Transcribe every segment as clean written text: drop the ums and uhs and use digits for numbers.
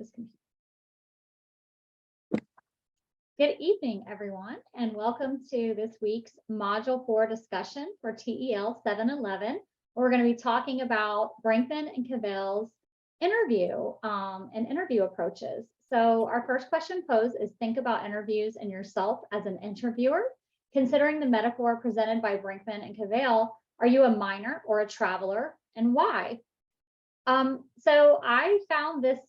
this computer. Good evening, everyone, and welcome to this week's Module 4 discussion for TEL 711. We're going to be talking about Brinkmann and Kvale's interview and interview approaches. So our first question posed is, think about interviews and yourself as an interviewer. Considering the metaphor presented by Brinkmann and Kvale, are you a miner or a traveler, and why? So I found this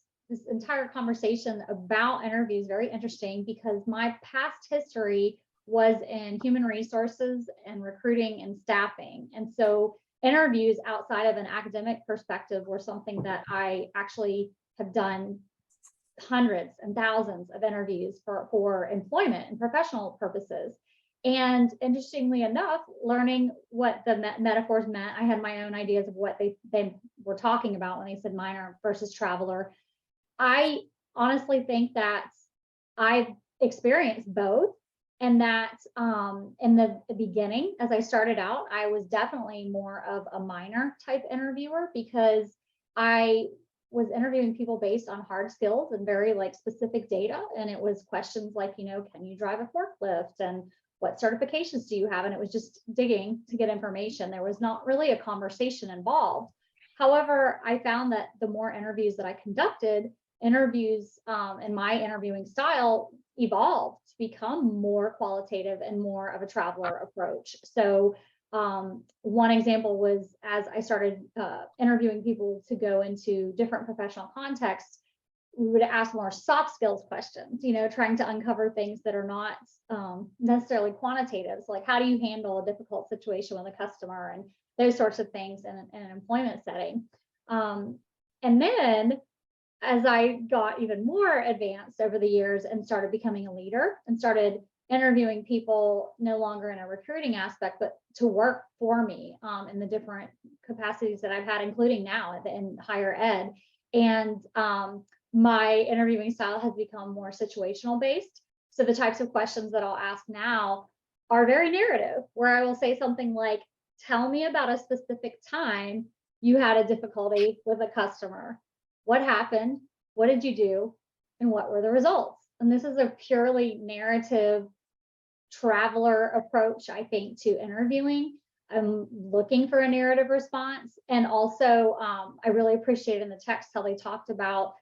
entire conversation about interviews very interesting because my past history was in human resources and recruiting and staffing. And so interviews outside of an academic perspective were something that I actually have done hundreds and thousands of interviews for employment and professional purposes. And interestingly enough, learning what the metaphors meant, I had my own ideas of what they were talking about when they said miner versus traveler. I honestly think that I've experienced both, and that in the beginning, as I started out, I was definitely more of a miner type interviewer because I was interviewing people based on hard skills and very specific data. And it was questions like, can you drive a forklift, and what certifications do you have? And it was just digging to get information. There was not really a conversation involved. However, I found that the more interviews that I conducted, interviews and my interviewing style evolved to become more qualitative and more of a traveler approach. So one example was, as I started interviewing people to go into different professional contexts, we would ask more soft skills questions, trying to uncover things that are not necessarily quantitative. So like, how do you handle a difficult situation with a customer and those sorts of things in an employment setting. And then as I got even more advanced over the years and started becoming a leader and started interviewing people no longer in a recruiting aspect, but to work for me in the different capacities that I've had, including now in higher ed. And my interviewing style has become more situational based. So the types of questions that I'll ask now are very narrative, where I will say something like, tell me about a specific time you had a difficulty with a customer. What happened? What did you do? And what were the results? And this is a purely narrative traveler approach, I think, to interviewing. I'm looking for a narrative response. And also, I really appreciate in the text how they talked about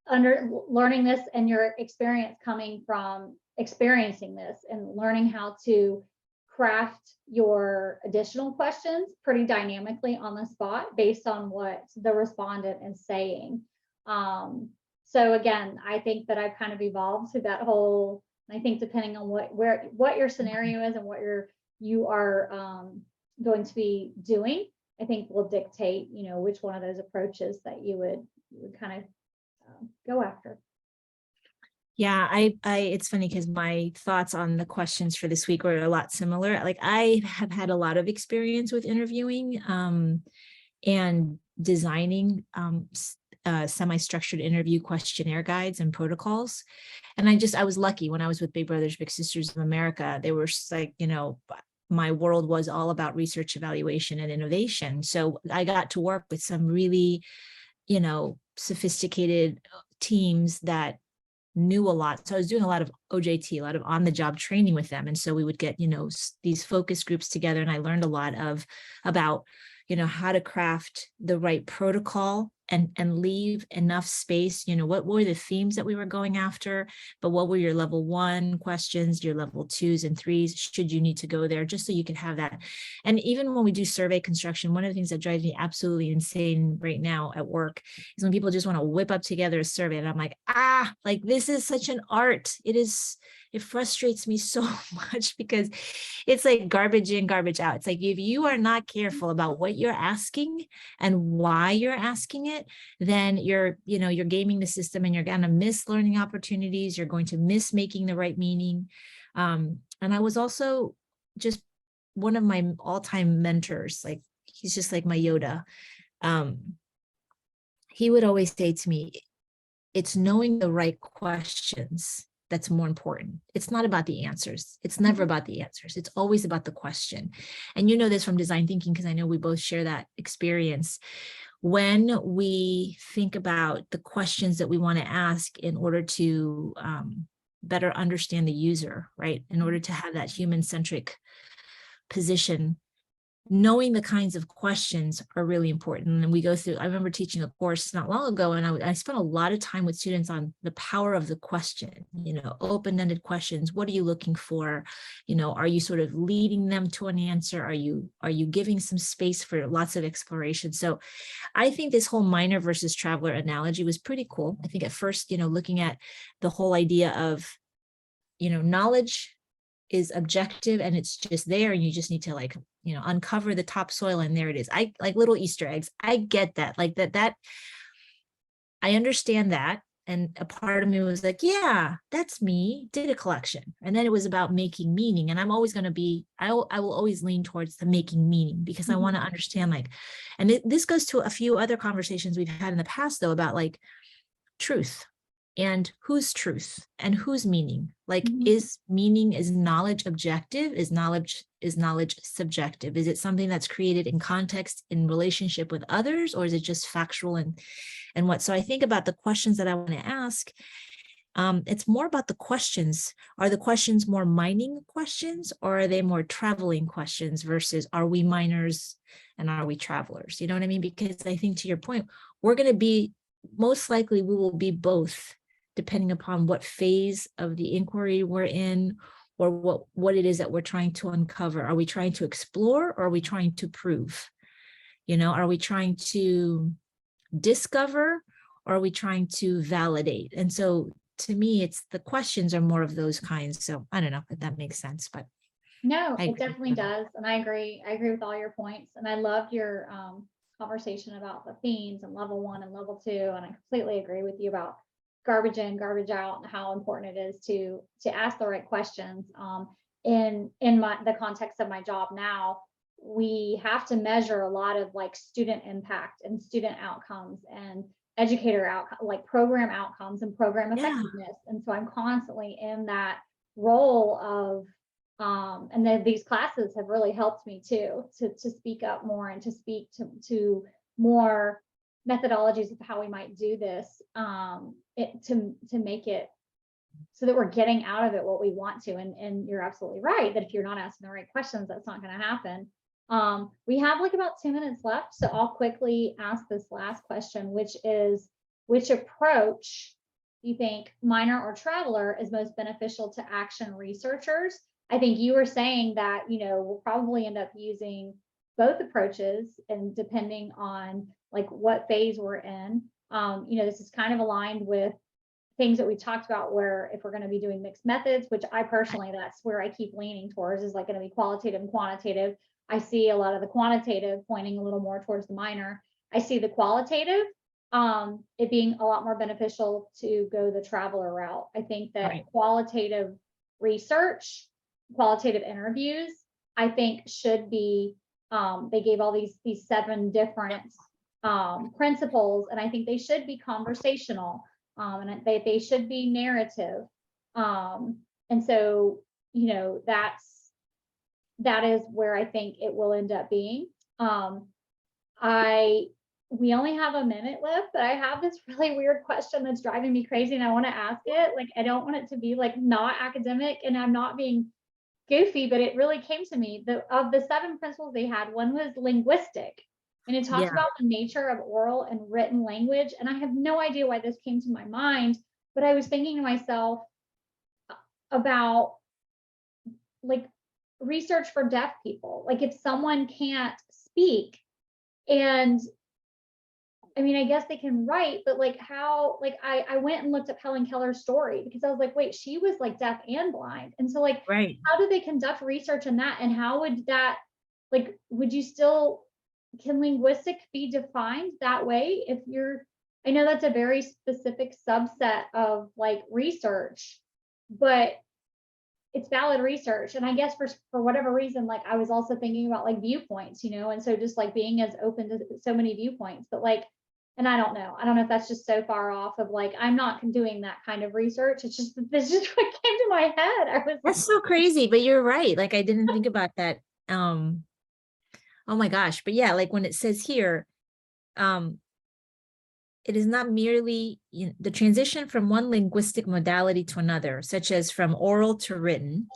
learning this and your experience coming from experiencing this and learning how to craft your additional questions pretty dynamically on the spot based on what the respondent is saying. So again, I think that I've kind of evolved to that whole, I think depending on what your scenario is and what you are going to be doing, I think will dictate, which one of those approaches that you would kind of go after. Yeah, I it's funny because my thoughts on the questions for this week were a lot similar. Like, I have had a lot of experience with interviewing and designing semi-structured interview questionnaire guides and protocols. And I was lucky when I was with Big Brothers Big Sisters of America. They were just like, my world was all about research, evaluation, and innovation. So I got to work with some really, sophisticated teams that knew a lot. So I was doing a lot of OJT, a lot of on-the-job training with them. And so we would get, these focus groups together, and I learned a lot about, how to craft the right protocol and leave enough space. What were the themes that we were going after, but what were your level 1 questions, your level 2s and 3s, should you need to go there, just so you could have that. And even when we do survey construction, one of the things that drives me absolutely insane right now at work is when people just want to whip up together a survey. And I'm like, this is such an art. It frustrates me so much because it's like garbage in, garbage out. It's like, if you are not careful about what you're asking and why you're asking it, then you're gaming the system, and you're going to miss learning opportunities. You're going to miss making the right meaning. And I was also just one of my all-time mentors. Like, he's just like my Yoda. He would always say to me, it's knowing the right questions that's more important. It's not about the answers. It's never about the answers. It's always about the question. And you know this from design thinking, because I know we both share that experience. when we think about the questions that we want to ask in order to better understand the user, right? In order to have that human-centric position, knowing the kinds of questions are really important. And we go through, I remember teaching a course not long ago, and I spent a lot of time with students on the power of the question, open-ended questions. What are you looking for? Are you sort of leading them to an answer? Are you giving some space for lots of exploration? So I think this whole miner versus traveler analogy was pretty cool. I think at first, looking at the whole idea of, knowledge is objective and it's just there, and you just need to uncover the topsoil and there it is. I like little Easter eggs. I get that, that I understand that. And a part of me was like, yeah, that's me, did a collection. And then it was about making meaning. And I'm always going to be, I will always lean towards the making meaning, because I want to understand and this goes to a few other conversations we've had in the past though, about truth. And whose truth and whose meaning? Is meaning, is knowledge objective? Is knowledge subjective? Is it something that's created in context, in relationship with others, or is it just factual and what? So I think about the questions that I want to ask. It's more about the questions. Are the questions more mining questions, or are they more traveling questions versus are we miners and are we travelers? You know what I mean? Because I think, to your point, we're going to be, most likely we will be both, depending upon what phase of the inquiry we're in, or what it is that we're trying to uncover. Are we trying to explore, or are we trying to prove? Are we trying to discover, or are we trying to validate? And so to me, it's the questions are more of those kinds. So I don't know if that makes sense, but no, it definitely does. And I agree with all your points. And I loved your conversation about the themes and level 1 and level 2. And I completely agree with you about garbage in, garbage out, and how important it is to ask the right questions. In the context of my job now, we have to measure a lot of student impact and student outcomes and educator outcome, program outcomes and program effectiveness. And so I'm constantly in that role of and then these classes have really helped me too, to speak up more and to speak to more methodologies of how we might do this, to make it so that we're getting out of it what we want to. And you're absolutely right that if you're not asking the right questions, that's not going to happen. We have about 2 minutes left, so I'll quickly ask this last question, which is, which approach do you think, miner or traveler, is most beneficial to action researchers? I think you were saying that, we'll probably end up using both approaches, and depending on what phase we're in. This is kind of aligned with things that we talked about, where if we're going to be doing mixed methods, which I personally, that's where I keep leaning towards, is going to be qualitative and quantitative. I see a lot of the quantitative pointing a little more towards the miner. I see the qualitative, it being a lot more beneficial to go the traveler route. I think that qualitative research, qualitative interviews, I think should be, they gave all these 7 different principles, and I think they should be conversational, and they should be narrative. And so, that is where I think it will end up being. We only have a minute left, but I have this really weird question that's driving me crazy, and I want to ask it. I don't want it to be not academic, and I'm not being goofy, but it really came to me. Of the 7 principles they had, one was linguistic, and it talked about the nature of oral and written language. And I have no idea why this came to my mind, but I was thinking to myself about research for deaf people. If someone can't speak, and I mean, I guess they can write, but how, I went and looked up Helen Keller's story, because I was wait, she was deaf and blind. And so how do they conduct research in that? And how would that, would you still, can linguistic be defined that way? If I know that's a very specific subset of research, but it's valid research. And I guess for whatever reason, I was also thinking about viewpoints, and so just being as open to so many viewpoints, but and I don't know if that's just so far off of I'm not doing that kind of research. It's just, this is what came to my head. That's so crazy, but you're right. I didn't think about that. Oh my gosh. But yeah, when it says here, it is not merely the transition from one linguistic modality to another, such as from oral to written,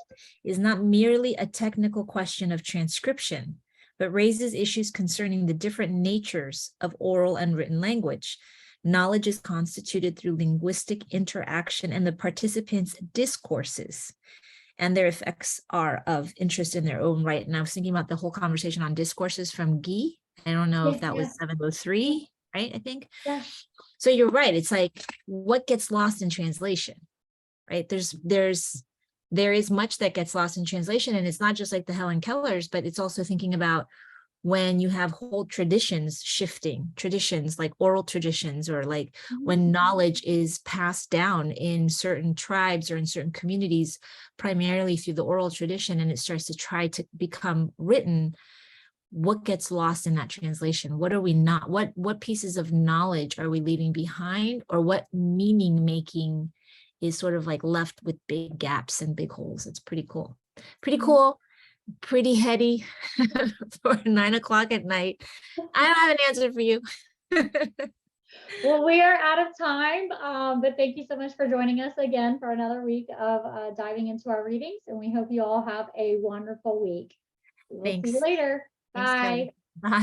is not merely a technical question of transcription, but raises issues concerning the different natures of oral and written language. Knowledge is constituted through linguistic interaction and the participants' discourses, and their effects are of interest in their own right. And I was thinking about the whole conversation on discourses from Guy. I don't know if that was 703, right? I think. Yeah. So you're right. It's like, what gets lost in translation, right? There is much that gets lost in translation, and it's not just like the Helen Kellers, but it's also thinking about when you have whole traditions shifting, traditions like oral traditions, or like when knowledge is passed down in certain tribes or in certain communities, primarily through the oral tradition, and it starts to try to become written. What gets lost in that translation? What are we not, what pieces of knowledge are we leaving behind, or what meaning making is sort of like left with big gaps and big holes? It's pretty cool. Pretty heady for 9 o'clock at night. I don't have an answer for you. Well, we are out of time, but thank you so much for joining us again for another week of diving into our readings, and we hope you all have a wonderful week. We'll see you Thanks. later. Thanks, Bye. Kelly. Bye.